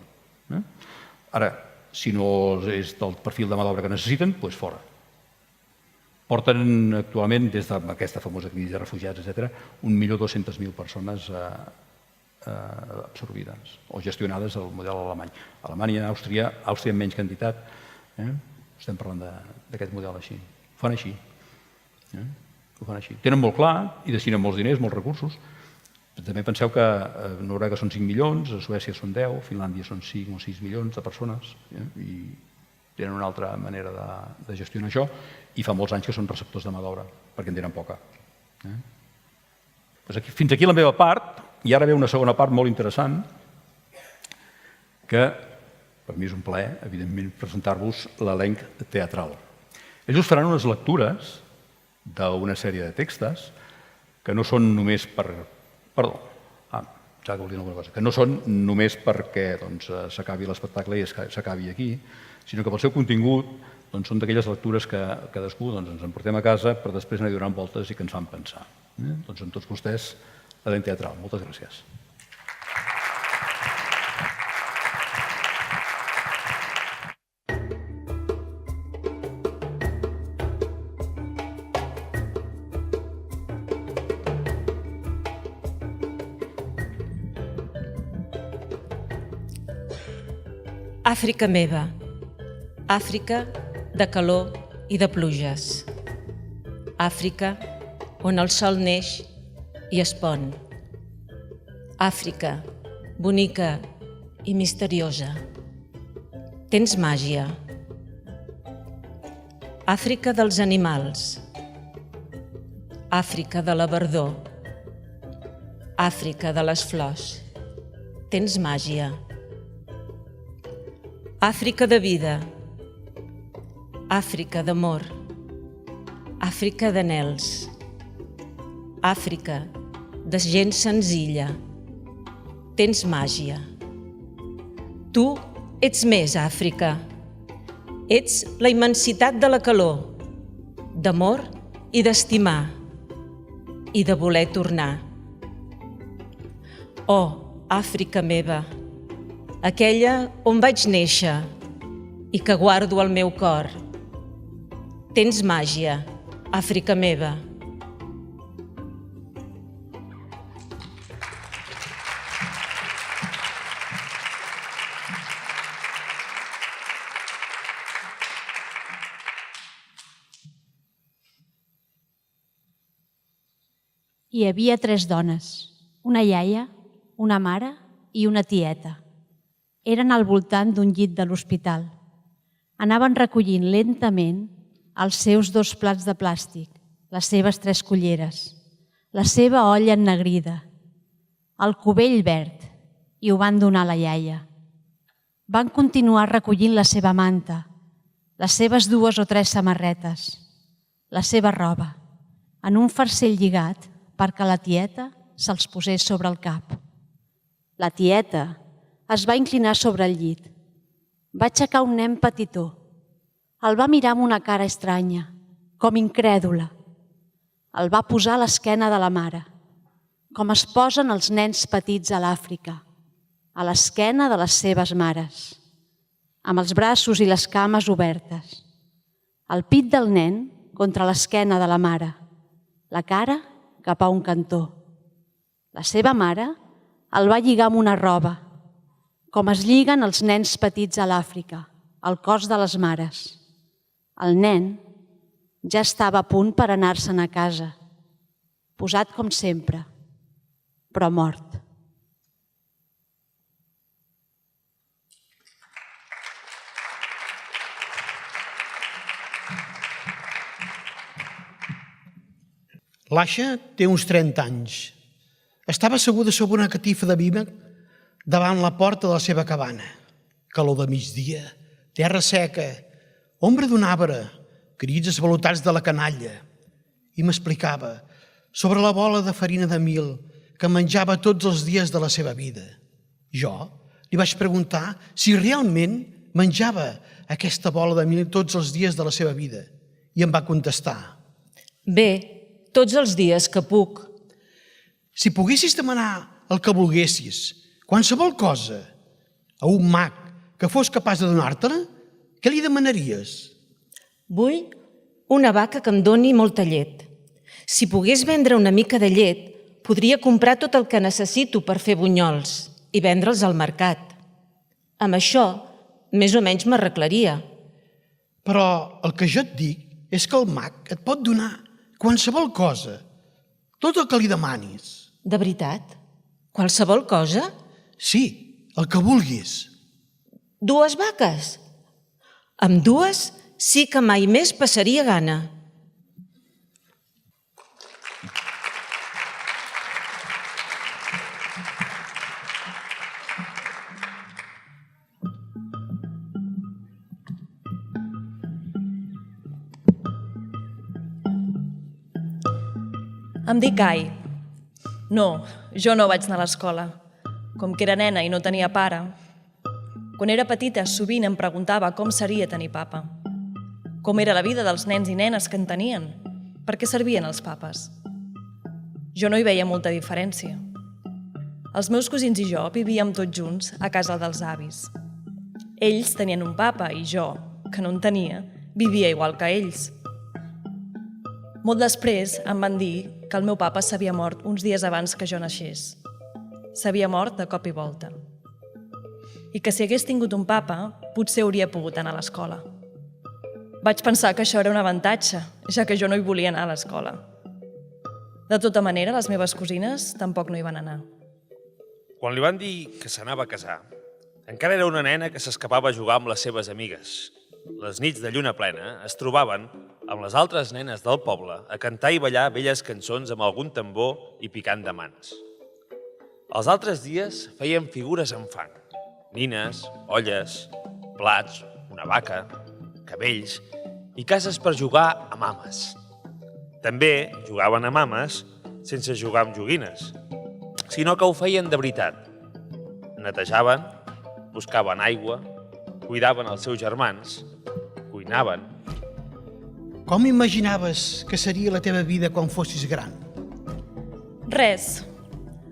Ara, si no és del perfil de mà d'obra que necessiten, doncs fora. Porten actualment, des d'aquesta famosa crisi de refugiats, etc., 1.200.000 persones absorbides o gestionades al model alemany. Alemanya, Àustria en menys quantitat, estem parlant d'aquest model així. Ho fan així. Ho fan així. Tenen molt clar i destinen molts diners, molts recursos. També penseu que a Noruega són 5 milions, a Suècia són 10, a Finlàndia són 5 o 6 milions de persones i tenen una altra manera de gestionar això i fa molts anys que són receptors de mà d'obra perquè en tenen poca. Fins aquí la meva part i ara ve una segona part molt interessant que per mi és un plaer, evidentment, presentar-vos l'elenc teatral. Ells us faran unes lectures d'una sèrie de textos que no són només que no són només perquè s'acabi l'espectacle i s'acabi aquí, sinó que pel seu contingut són d'aquelles lectures que cadascú ens emportem a casa per després anar donant voltes i que ens fan pensar. Doncs amb tots vostès, l'elenc teatral. Moltes gràcies. Àfrica meva, Àfrica de calor i de pluges. Àfrica on el sol neix i es pon. Àfrica, bonica i misteriosa. Tens màgia. Àfrica dels animals. Àfrica de la verdor. Àfrica de les flors. Tens màgia. Àfrica de vida, Àfrica d'amor, Àfrica d'anhels, Àfrica de gent senzilla. Tens màgia. Tu ets més Àfrica. Ets la immensitat de la calor, d'amor i d'estimar, i de voler tornar. Oh, Àfrica meva, aquella on vaig néixer i que guardo al meu cor. Tens màgia, Àfrica meva. Hi havia 3 dones, una iaia, una mare i una tieta. Eren al voltant d'un llit de l'hospital. Anaven recollint lentament els seus 2 plats de plàstic, les seves 3 culleres, la seva olla ennegrida, el cubell verd, i ho van donar a la iaia. Van continuar recollint la seva manta, les seves 2 o 3 samarretes, la seva roba, en un farcell lligat perquè la tieta se'ls posés sobre el cap. La tieta es va inclinar sobre el llit. Va aixecar un nen petitó. El va mirar amb una cara estranya, com incrèdula. El va posar a l'esquena de la mare, com es posen els nens petits a l'Àfrica, a l'esquena de les seves mares, amb els braços i les cames obertes. El pit del nen contra l'esquena de la mare, la cara cap a un cantó. La seva mare el va lligar amb una roba, com es lliguen els nens petits a l'Àfrica, al cos de les mares. El nen ja estava a punt per anar-se'n a casa, posat com sempre, però mort. L'Aixa té uns 30 anys. Estava asseguda sobre una catifa de vímec davant la porta de la seva cabana. Calor de migdia, terra seca, ombra d'un arbre, crits esvalotats de la canalla. I m'explicava sobre la bola de farina de mil que menjava tots els dies de la seva vida. Jo li vaig preguntar si realment menjava aquesta bola de mil tots els dies de la seva vida. I em va contestar: Bé, tots els dies que puc. si poguessis demanar el que volguessis, qualsevol cosa, a un mag que fos capaç de donar-te-la, què li demanaries? Vull una vaca que em doni molta llet. Si pogués vendre una mica de llet, podria comprar tot el que necessito per fer bunyols i vendre'ls al mercat. Amb això, més o menys m'arreglaria. Però el que jo et dic és que el mag et pot donar qualsevol cosa, tot el que li demanis. De veritat? Qualsevol cosa? Sí, el que vulguis. 2 vaques? Amb 2 sí que mai més passaria gana. Em dic Ai. No, jo no vaig anar a l'escola. Com que era nena i no tenia pare. Quan era petita, sovint em preguntava com seria tenir papa. Com era la vida dels nens i nenes que en tenien. Per què servien els papes? Jo no hi veia molta diferència. Els meus cosins i jo vivíem tots junts a casa dels avis. Ells tenien un papa i jo, que no en tenia, vivia igual que ells. Molt després em van dir que el meu papa s'havia mort uns dies abans que jo naixés. S'havia mort de cop i volta. I que si hagués tingut un papa, potser hauria pogut anar a l'escola. Vaig pensar que això era un avantatge, ja que jo no hi volia anar a l'escola. De tota manera, les meves cosines tampoc no hi van anar. Quan li van dir que s'anava a casar, encara era una nena que s'escapava a jugar amb les seves amigues. Les nits de lluna plena es trobaven amb les altres nenes del poble a cantar i ballar velles cançons amb algun tambor i picant de mans. Els altres dies feien figures en fang, nines, olles, plats, una vaca, cabells i cases per jugar amb mames. També jugaven a mames sense jugar amb joguines, sinó que ho feien de veritat. Netejaven, buscaven aigua, cuidaven els seus germans, cuinaven. Com imaginaves que seria la teva vida quan fossis gran? Res.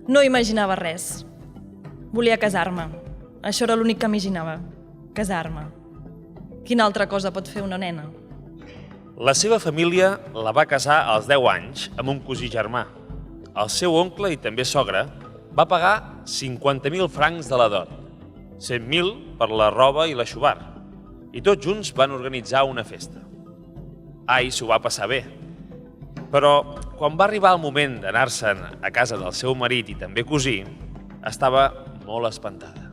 No imaginava res. Volia casar-me. Això era l'únic que imaginava. Casar-me. Quina altra cosa pot fer una nena? La seva família la va casar als 10 anys amb un cosí germà. El seu oncle i també sogre va pagar 50.000 francs de la dot, 100.000 per la roba i l'aixovar, i tots junts van organitzar una festa. Ai s'ho va passar bé, però quan va arribar el moment d'anar-se'n a casa del seu marit i també cosí, estava molt espantada.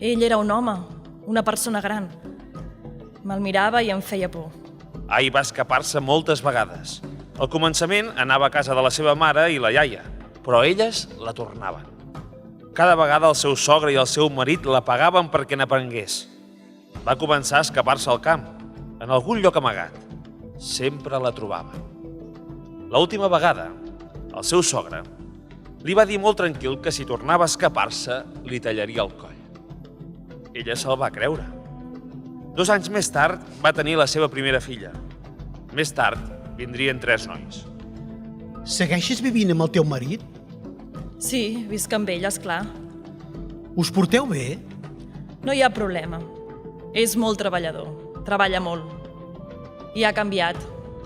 Ell era un home, una persona gran. Me'l mirava i em feia por. Ai va escapar-se moltes vegades, Al començament anava a casa de la seva mare i la iaia, però elles la tornaven. Cada vegada el seu sogre i el seu marit la pagaven perquè n'aprengués. Va començar a escapar-se al camp, en algun lloc amagat. Sempre la trobava. L'última vegada, el seu sogre li va dir molt tranquil que si tornava a escapar-se li tallaria el coll. Ella se'l va creure. 2 anys més tard va tenir la seva primera filla. Més tard vindrien 3 nois. Segueixes vivint amb el teu marit? Sí, visc amb ell, esclar. Us porteu bé? No hi ha problema. És molt treballador. Treballa molt. I ha canviat.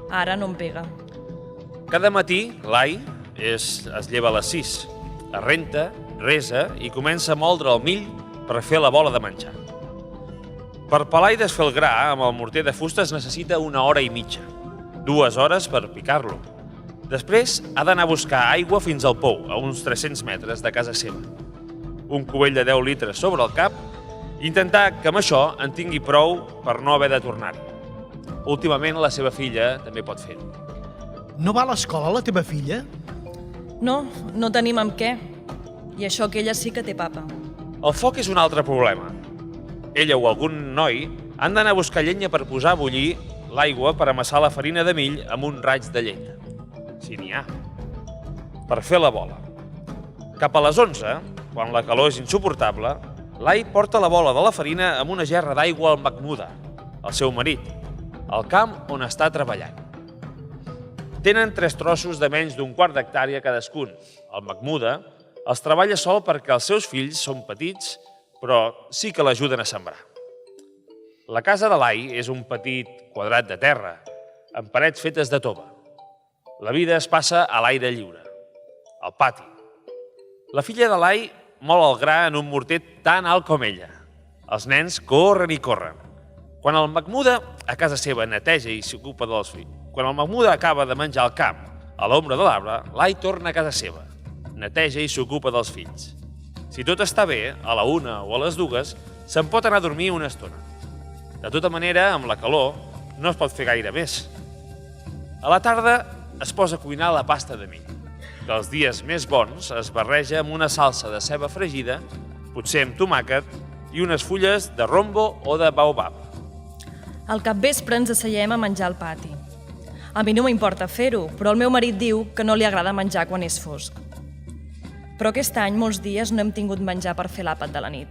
Ara no em pega. Cada matí, l'Ai es lleva a les 6, es renta, resa i comença a moldre el mill per fer la bola de menjar. Per pelar i desfer el gra amb el morter de fusta es necessita 1 hora i mitja, 2 hores per picar-lo. Després ha d'anar a buscar aigua fins al pou, a uns 300 metres de casa seva. Un cubell de 10 litres sobre el cap i intentar que amb això en tingui prou per no haver de tornar-hi. Últimament la seva filla també pot fer-ho. No va a l'escola la teva filla? No, no tenim amb què. I això que ella sí que té papa. El foc és un altre problema. Ella o algun noi han d'anar a buscar llenya per posar a bullir l'aigua per amassar la farina de mill amb un raig de llenya, si n'hi ha, per fer la bola. Cap a les 11, quan la calor és insuportable, l'Ai porta la bola de la farina amb una gerra d'aigua al Mahmuda, el seu marit, al camp on està treballant. Tenen 3 trossos de menys d'1/4 d'hectàrea cadascun. El Mahmuda els treballa sol perquè els seus fills són petits, però sí que l'ajuden a sembrar. La casa de l'Ai és un petit quadrat de terra, amb parets fetes de tova. La vida es passa a l'aire lliure, al pati. La filla de l'Ai mol el gra en un morter tan alt com ella. Els nens corren i corren. Quan el Mahmuda a casa seva neteja i s'ocupa dels fills, quan el Mahmuda acaba de menjar al camp, a l'ombra de l'arbre, l'Ai torna a casa seva, neteja i s'ocupa dels fills. Si tot està bé, a la 1 o a les 2, se'n pot anar a dormir una estona. De tota manera, amb la calor, no es pot fer gaire més. A la tarda es posa a cuinar la pasta de mill, que els dies més bons es barreja amb una salsa de ceba fregida, potser amb tomàquet, i unes fulles de rombo o de baobab. Al capvespre ens asseiem a menjar al pati. A mi no m'importa fer-ho, però el meu marit diu que no li agrada menjar quan és fosc. Però aquest any molts dies no hem tingut menjar per fer l'àpat de la nit.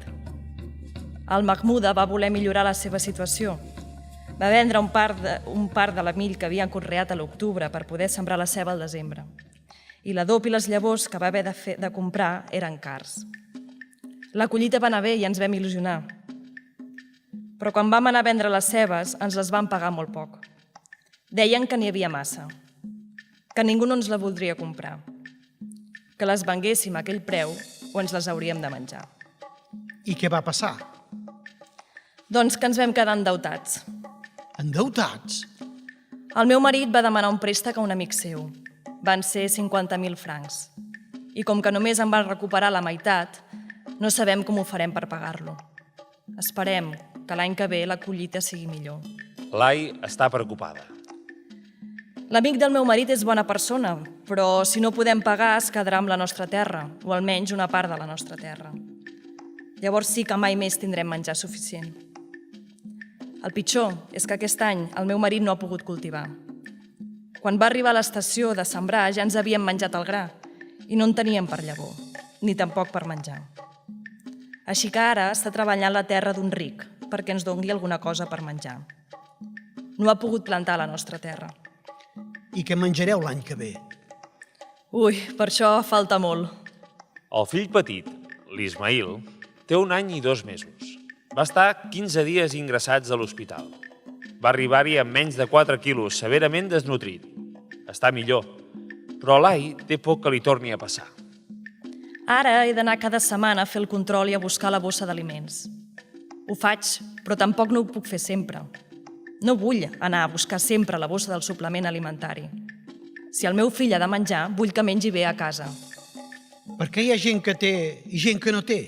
El Mahmuda va voler millorar la seva situació. Va vendre un part de la mill que havien conreat a l'octubre per poder sembrar la ceba al desembre. I l'adob i les llavors que va haver de comprar eren cars. La collita va anar bé i ens vam il·lusionar. Però quan vam anar a vendre les cebes, ens les van pagar molt poc. Deien que n'hi havia massa, que ningú no ens la voldria comprar, que les venguéssim a aquell preu o ens les hauríem de menjar. I què va passar? Doncs que ens vam quedar endeutats. Endeutats? El meu marit va demanar un préstec a un amic seu. Van ser 50.000 francs. I com que només en van recuperar la meitat, no sabem com ho farem per pagar-lo. Esperem que l'any que ve la collita sigui millor. L'Ai està preocupada. L'amic del meu marit és bona persona, però si no podem pagar es quedarà amb la nostra terra, o almenys una part de la nostra terra. Llavors sí que mai més tindrem menjar suficient. El pitjor és que aquest any el meu marit no ha pogut cultivar. Quan va arribar a l'estació de sembrar ja ens havíem menjat el gra i no en teníem per llavor, ni tampoc per menjar. Així que ara està treballant la terra d'un ric perquè ens doni alguna cosa per menjar. No ha pogut plantar la nostra terra. I què menjareu l'any que ve? Ui, per això falta molt. El fill petit, l'Ismail, té 1 any i 2 mesos. Va estar 15 dies ingressats a l'hospital. Va arribar-hi amb menys de 4 quilos, severament desnutrit. Està millor, però l'Ai té por que li torni a passar. Ara he d'anar cada setmana a fer el control i a buscar la bossa d'aliments. Ho faig, però tampoc no ho puc fer sempre. No vull anar a buscar sempre la bossa del suplement alimentari. Si el meu fill ha de menjar, vull que mengi bé a casa. Per què hi ha gent que té i gent que no té?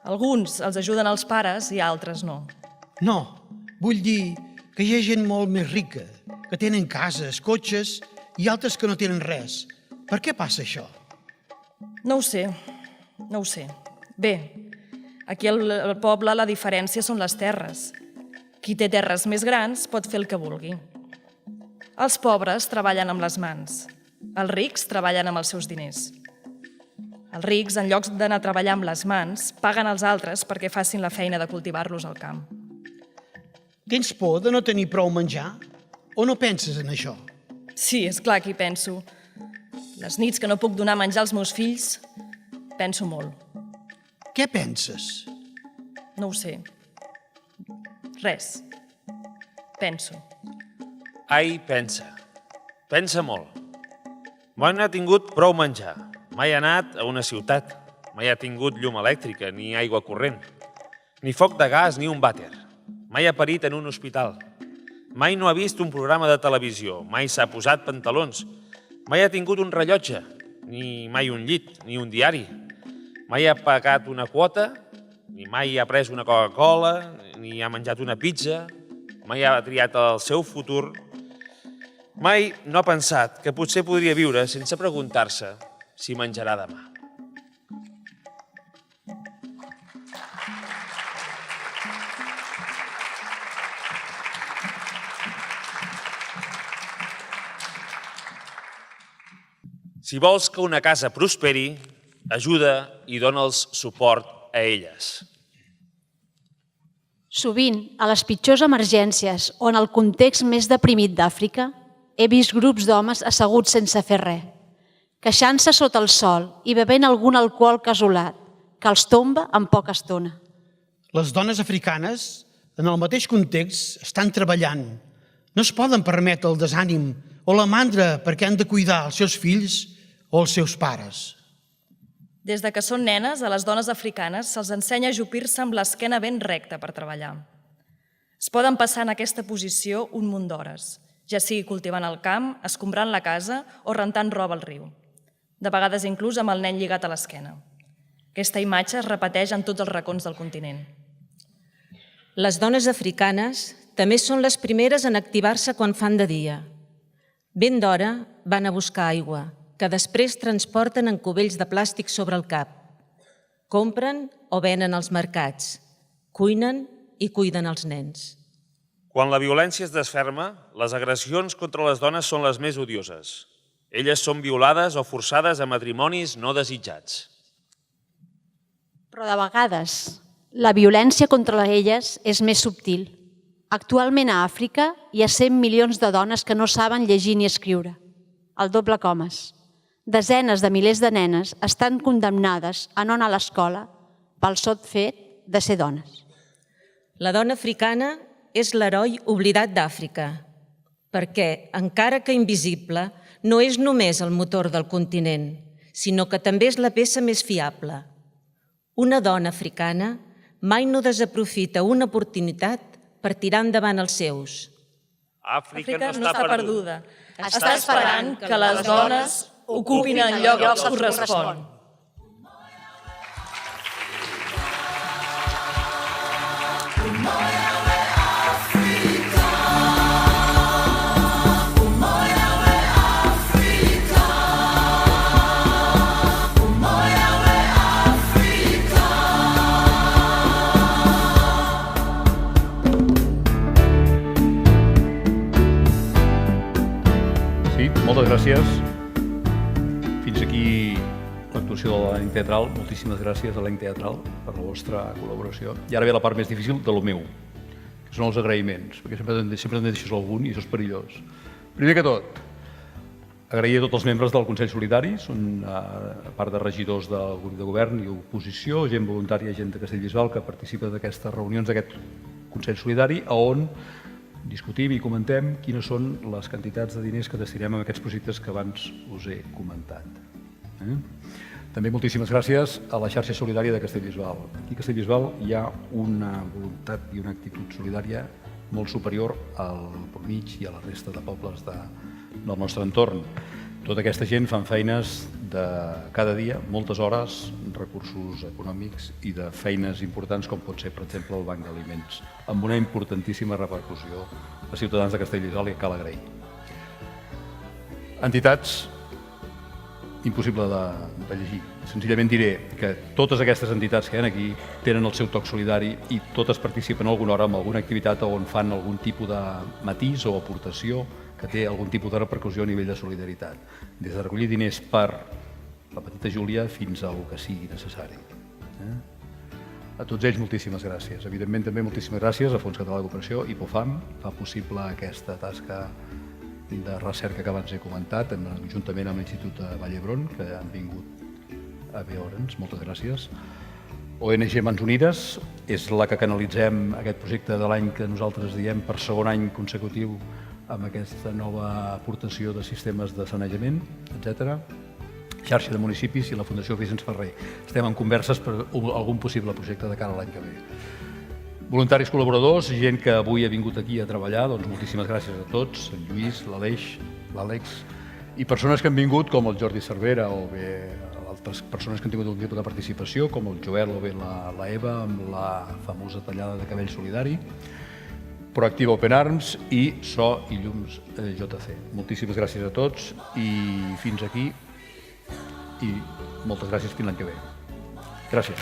Alguns els ajuden els pares i altres no. No, vull dir que hi ha gent molt més rica que tenen cases, cotxes i altres que no tenen res. Per què passa això? No ho sé. Bé, aquí al poble la diferència són les terres. Qui té terres més grans pot fer el que vulgui. Els pobres treballen amb les mans. Els rics treballen amb els seus diners. Els rics, en lloc d'anar a treballar amb les mans, paguen als altres perquè facin la feina de cultivar-los al camp. Tens por de no tenir prou menjar? O no penses en això? Sí, és clar que hi penso. Les nits que no puc donar menjar als meus fills, penso molt. Què penses? No ho sé. Res. Penso. Ai, pensa. Pensa molt. Mai no ha tingut prou menjar. Mai ha anat a una ciutat. Mai ha tingut llum elèctrica, ni aigua corrent. Ni foc de gas, ni un vàter. Mai ha parit en un hospital. Mai no ha vist un programa de televisió. Mai s'ha posat pantalons. Mai ha tingut un rellotge. Ni mai un llit, ni un diari. Mai ha pagat una quota, ni mai ha pres una Coca-Cola, ni ha menjat una pizza. Mai ha triat el seu futur. Mai no ha pensat que potser podria viure sense preguntar-se si menjarà demà. Si vols que una casa prosperi, ajuda i dona'ls suport a elles. Sovint, a les pitjors emergències o en el context més deprimit d'Àfrica, he vist grups d'homes asseguts sense fer res, queixant-se sota el sol i bevent algun alcohol casolat, que els tomba en poca estona. Les dones africanes, en el mateix context, estan treballant. No es poden permetre el desànim o la mandra perquè han de cuidar els seus fills o els seus pares. Des de que són nenes, a les dones africanes se'ls ensenya a ajupir-se amb l'esquena ben recta per treballar. Es poden passar en aquesta posició un munt d'hores, ja sigui cultivant el camp, escombrant la casa o rentant roba al riu. De vegades inclús amb el nen lligat a l'esquena. Aquesta imatge es repeteix en tots els racons del continent. Les dones africanes també són les primeres en activar-se quan fan de dia. Ben d'hora van a buscar aigua, que després transporten en cubells de plàstic sobre el cap. Compren o venen als mercats, cuinen i cuiden els nens. Quan la violència es desferma, les agressions contra les dones són les més odioses. Elles són violades o forçades a matrimonis no desitjats. Però de vegades, la violència contra elles és més subtil. Actualment a Àfrica hi ha 100 milions de dones que no saben llegir ni escriure, el doble comes. Desenes de milers de nenes estan condemnades a no anar a l'escola pel sol fet de ser dones. La dona africana és l'heroi oblidat d'Àfrica, perquè, encara que invisible, no és només el motor del continent, sinó que també és la peça més fiable. Una dona africana mai no desaprofita una oportunitat per tirar endavant els seus. Àfrica no està perduda. Està esperant que les dones ocupin el lloc que els correspon. Sí, moltes gràcies. Fins aquí l'actuació de l'Elenc Teatral. Moltíssimes gràcies a l'Elenc Teatral per la vostra col·laboració. I ara ve la part més difícil de lo meu, que són els agraïments, perquè sempre en deixes algun i això és perillós. Primer que tot, agrair a tots els membres del Consell Solidari, són a part de regidors del grup de govern i oposició, gent voluntària, gent de Castellbisbal que participa d'aquestes reunions d'aquest Consell Solidari, on discutim i comentem quines són les quantitats de diners que destinem a aquests projectes que abans us he comentat. També moltíssimes gràcies a la xarxa solidària de Castellbisbal. Aquí a Castellbisbal hi ha una voluntat i una actitud solidària molt superior al mig i a la resta de pobles del nostre entorn. Tota aquesta gent fan feines de cada dia, moltes hores, recursos econòmics i de feines importants com pot ser, per exemple, el Banc d'Aliments, amb una importantíssima repercussió a ciutadans de Castellbisbal i cal agrair. Entitats, impossible de llegir. Senzillament diré que totes aquestes entitats que hi ha aquí tenen el seu toc solidari i totes participen alguna hora en alguna activitat on fan algun tipus de matís o aportació que té algun tipus de repercussió a nivell de solidaritat. Des de recollir diners per la petita Júlia fins al que sigui necessari. A tots ells, moltíssimes gràcies. Evidentment, també moltíssimes gràcies a Fons Català de Cooperació i POFAM, fa possible aquesta tasca de recerca que abans he comentat, juntament amb l'Institut de Vall d'Hebron, que han vingut a veure'ns. Moltes gràcies. ONG Mans Unides és la que canalitzem aquest projecte de l'any que nosaltres diem per segon any consecutiu amb aquesta nova aportació de sistemes de sanejament, etc. Xarxa de municipis i la Fundació Vicenç Ferrer. Estem en converses per algun possible projecte de cara a l'any que ve. Voluntaris col·laboradors, gent que avui ha vingut aquí a treballar, doncs moltíssimes gràcies a tots, en Lluís, l'Aleix, l'Àlex, i persones que han vingut com el Jordi Cervera o bé altres persones que han tingut un tipus de participació, com el Joel o bé la Eva amb la famosa tallada de cabell solidari, Proactiva Open Arms i So i Llums JC. Moltíssimes gràcies a tots i fins aquí i moltes gràcies fins l'any que ve. Gràcies.